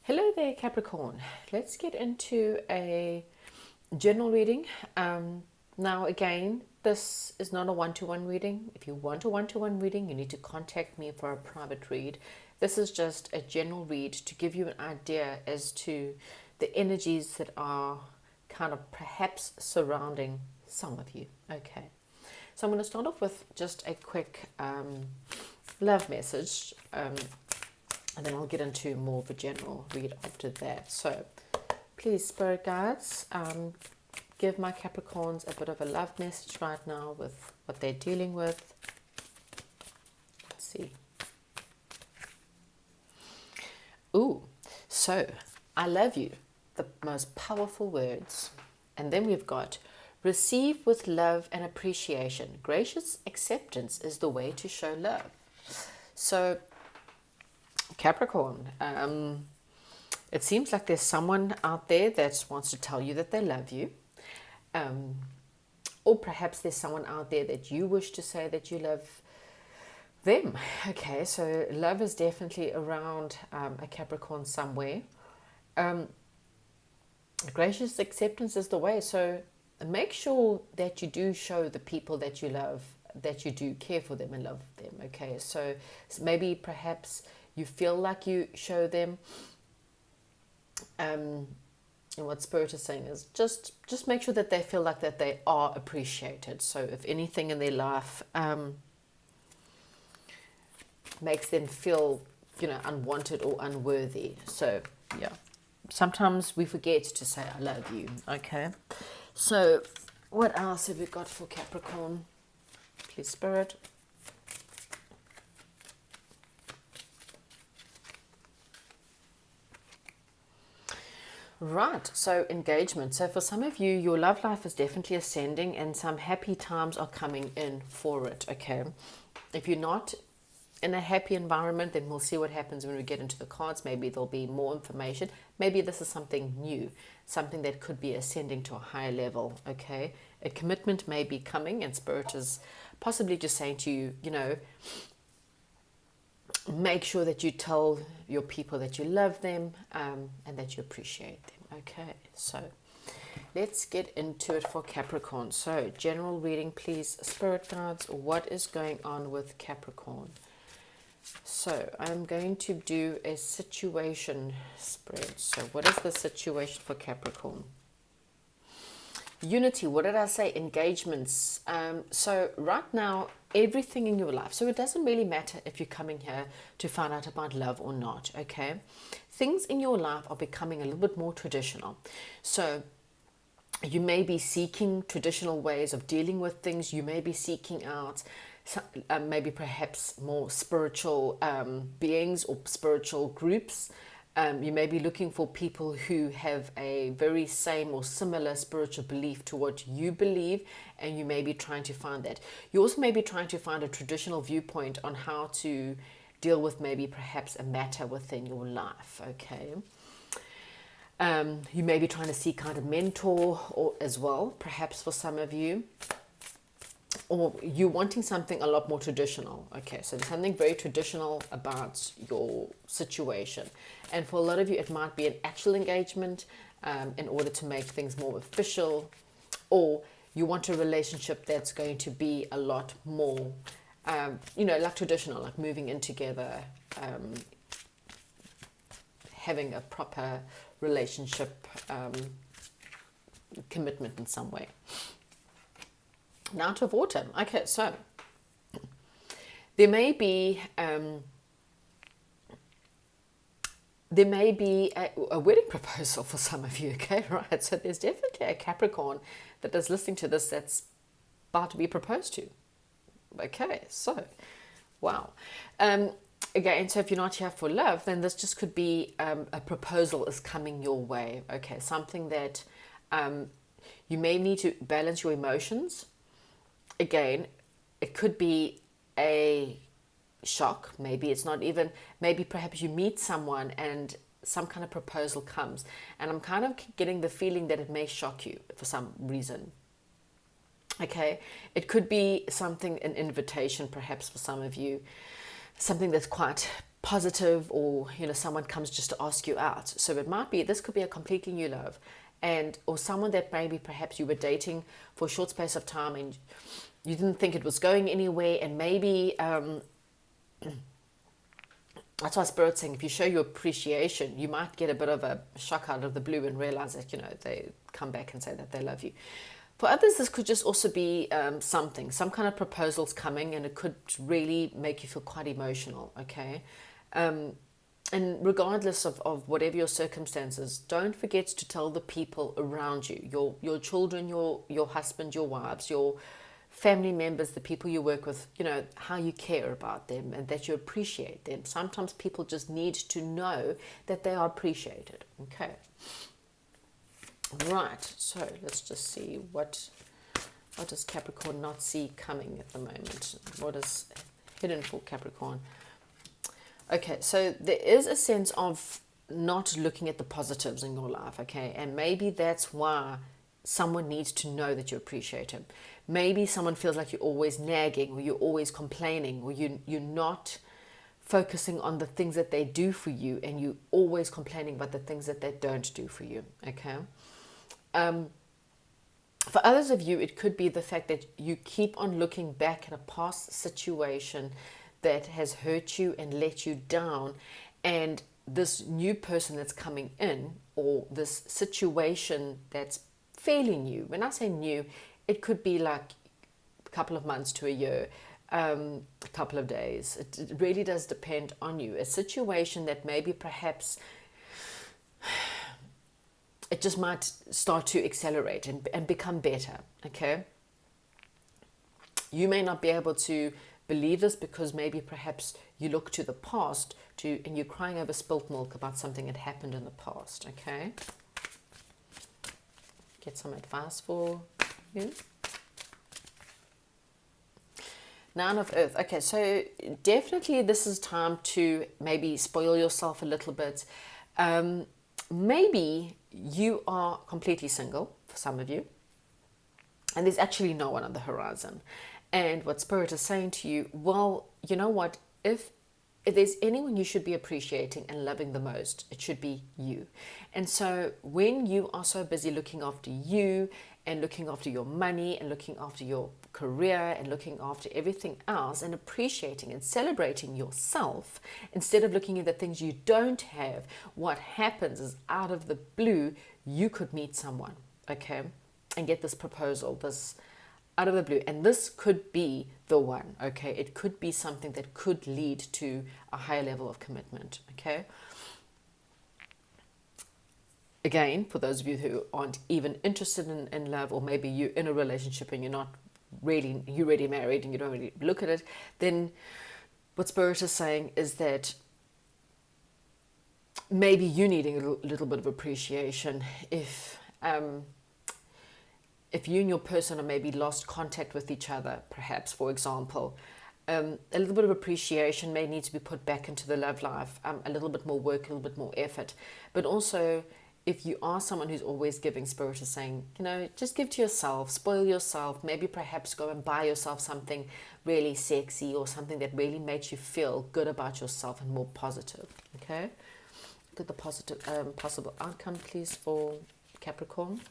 Hello there, Capricorn. Let's get into a general reading. Now, again, this is not a one-to-one reading. If you want a one-to-one reading, you need to contact me for a private read. This is just a general read to give you an idea as to the energies that are kind of perhaps surrounding some of you. Okay. So I'm going to start off with just a quick love message. And then I'll get into more of a general read after that. So please, Spirit Guides, give my Capricorns a bit of a love message right now with what they're dealing with. Let's see. Ooh, so I love you, the most powerful words. And then we've got receive with love and appreciation. Gracious acceptance is the way to show love. So Capricorn, it seems like there's someone out there that wants to tell you that they love you. Or perhaps there's someone out there that you wish to say that you love them. Okay, so love is definitely around a Capricorn somewhere. Gracious acceptance is the way. So make sure that you do show the people that you love, that you do care for them and love them. Okay, so maybe perhaps you feel like you show them, and what Spirit is saying is just make sure that they feel like that they are appreciated. So if anything in their life makes them feel, unwanted or unworthy. So yeah, sometimes we forget to say I love you. Okay, so what else have we got for Capricorn? Please, Spirit. Right, so engagement. So for some of you, your love life is definitely ascending and some happy times are coming in for it, okay? If you're not in a happy environment, then we'll see what happens when we get into the cards. Maybe there'll be more information. Maybe this is something new, something that could be ascending to a higher level, okay? A commitment may be coming and Spirit is possibly just saying to you, make sure that you tell your people that you love them and that you appreciate them. Okay, so let's get into it for Capricorn. So general reading, please, Spirit Guides. What is going on with Capricorn? So I'm going to do a situation spread. So what is the situation for Capricorn? Unity, what did I say? Engagements. So right now, everything in your life, so it doesn't really matter if you're coming here to find out about love or not, okay? Things in your life are becoming a little bit more traditional. So you may be seeking traditional ways of dealing with things. You may be seeking out maybe perhaps more spiritual beings or spiritual groups. You may be looking for people who have a very same or similar spiritual belief to what you believe, and you may be trying to find that. You also may be trying to find a traditional viewpoint on how to deal with maybe perhaps a matter within your life, okay? You may be trying to seek out a mentor or as well, perhaps for some of you. Or you wanting something a lot more traditional. Okay, so there's something very traditional about your situation. And for a lot of you, it might be an actual engagement in order to make things more official. Or you want a relationship that's going to be a lot more, like traditional, like moving in together, having a proper relationship commitment in some way. Now to autumn. Okay, so there may be a wedding proposal for some of you. Okay, right. So there's definitely a Capricorn that is listening to this that's about to be proposed to. Okay, so wow. Again, so if you're not here for love, then this just could be a proposal is coming your way. Okay, something that you may need to balance your emotions. Again, it could be a shock. Maybe it's not even, maybe perhaps you meet someone and some kind of proposal comes. And I'm kind of getting the feeling that it may shock you for some reason. Okay, it could be something, an invitation perhaps for some of you, something that's quite positive, or someone comes just to ask you out. So it might be, this could be a completely new love, and or someone that maybe perhaps you were dating for a short space of time and you didn't think it was going anywhere, and maybe that's why Spirit's saying if you show your appreciation, you might get a bit of a shock out of the blue and realize that they come back and say that they love you. For others, this could just also be some kind of proposals coming, and it could really make you feel quite emotional, okay? And regardless of whatever your circumstances, don't forget to tell the people around you, your children, your husband, your wives, your family members, the people you work with, how you care about them and that you appreciate them. Sometimes people just need to know that they are appreciated, okay? Right, so let's just see what does Capricorn not see coming at the moment? What is hidden for Capricorn? Okay, so there is a sense of not looking at the positives in your life, okay? And maybe that's why someone needs to know that you appreciate him. Maybe someone feels like you're always nagging, or you're always complaining, or you're not focusing on the things that they do for you, and you're always complaining about the things that they don't do for you, okay? For others of you, it could be the fact that you keep on looking back at a past situation that has hurt you and let you down, and this new person that's coming in, or this situation that's failing you. When I say new, it could be like a couple of months to a year, a couple of days. It really does depend on you. A situation that maybe perhaps it just might start to accelerate and become better, okay? You may not be able to believe this because maybe perhaps you look to the past and you're crying over spilt milk about something that happened in the past, okay? Get some advice for you. Nine of Earth. Okay, so definitely this is time to maybe spoil yourself a little bit. Maybe you are completely single, for some of you, and there's actually no one on the horizon. And what Spirit is saying to you, well, you know what? If there's anyone you should be appreciating and loving the most, it should be you. And so when you are so busy looking after you and looking after your money and looking after your career and looking after everything else and appreciating and celebrating yourself, instead of looking at the things you don't have, what happens is out of the blue, you could meet someone, okay, and get this proposal, this out of the blue, and this could be the one, okay? It could be something that could lead to a higher level of commitment, okay? Again, for those of you who aren't even interested in love, or maybe you're in a relationship and you're already married and you don't really look at it, then what Spirit is saying is that maybe you needing a little bit of appreciation if you and your person are maybe lost contact with each other, perhaps, for example, a little bit of appreciation may need to be put back into the love life, a little bit more work, a little bit more effort. But also, if you are someone who's always giving, Spirit is saying, just give to yourself, spoil yourself, maybe perhaps go and buy yourself something really sexy or something that really makes you feel good about yourself and more positive, okay? Look at the positive possible outcome, please, for Capricorn.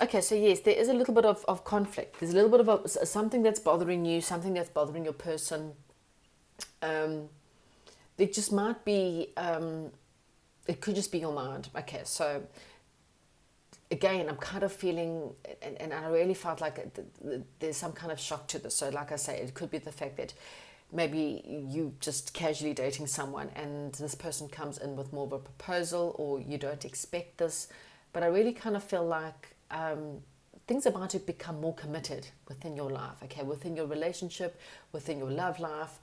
Okay, so yes, there is a little bit of conflict. There's a little bit of something that's bothering you, something that's bothering your person. It just might be, it could just be your mind. Okay, so again, I'm kind of feeling, and I really felt like there's some kind of shock to this. So like I say, it could be the fact that maybe you just casually dating someone and this person comes in with more of a proposal, or you don't expect this. But I really kind of feel like things are about to become more committed within your life, okay, within your relationship, within your love life,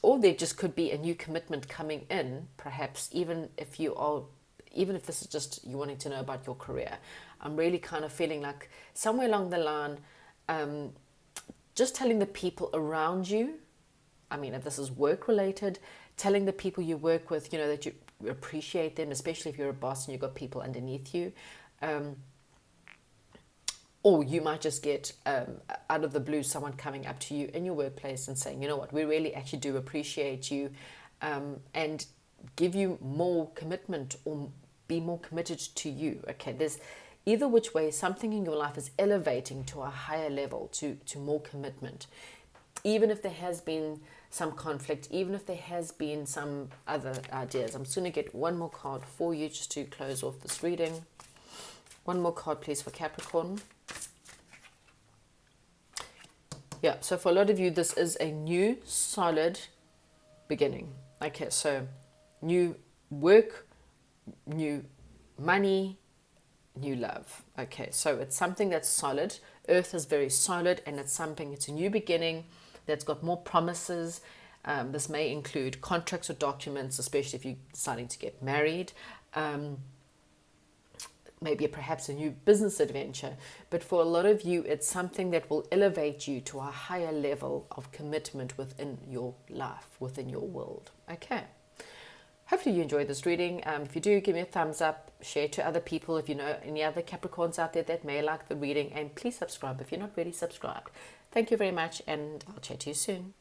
or there just could be a new commitment coming in, perhaps even if this is just you wanting to know about your career. I'm really kind of feeling like somewhere along the line, just telling the people around you, I mean, if this is work related, telling the people you work with, that you appreciate them, especially if you're a boss and you've got people underneath you. Or you might just get out of the blue someone coming up to you in your workplace and saying, you know what, we really actually do appreciate you, and give you more commitment or be more committed to you. Okay, there's either which way, something in your life is elevating to a higher level, to more commitment. Even if there has been some conflict, even if there has been some other ideas. I'm just going to get one more card for you just to close off this reading. One more card, please, for Capricorn. Yeah, so for a lot of you, this is a new, solid beginning. Okay, so new work, new money, new love. Okay, so it's something that's solid. Earth is very solid, and it's a new beginning that's got more promises. This may include contracts or documents, especially if you're deciding to get married. Maybe perhaps a new business adventure. But for a lot of you, it's something that will elevate you to a higher level of commitment within your life, within your world. Okay. Hopefully you enjoyed this reading. If you do, give me a thumbs up, share to other people if you know any other Capricorns out there that may like the reading, and please subscribe if you're not already subscribed. Thank you very much, and I'll chat to you soon.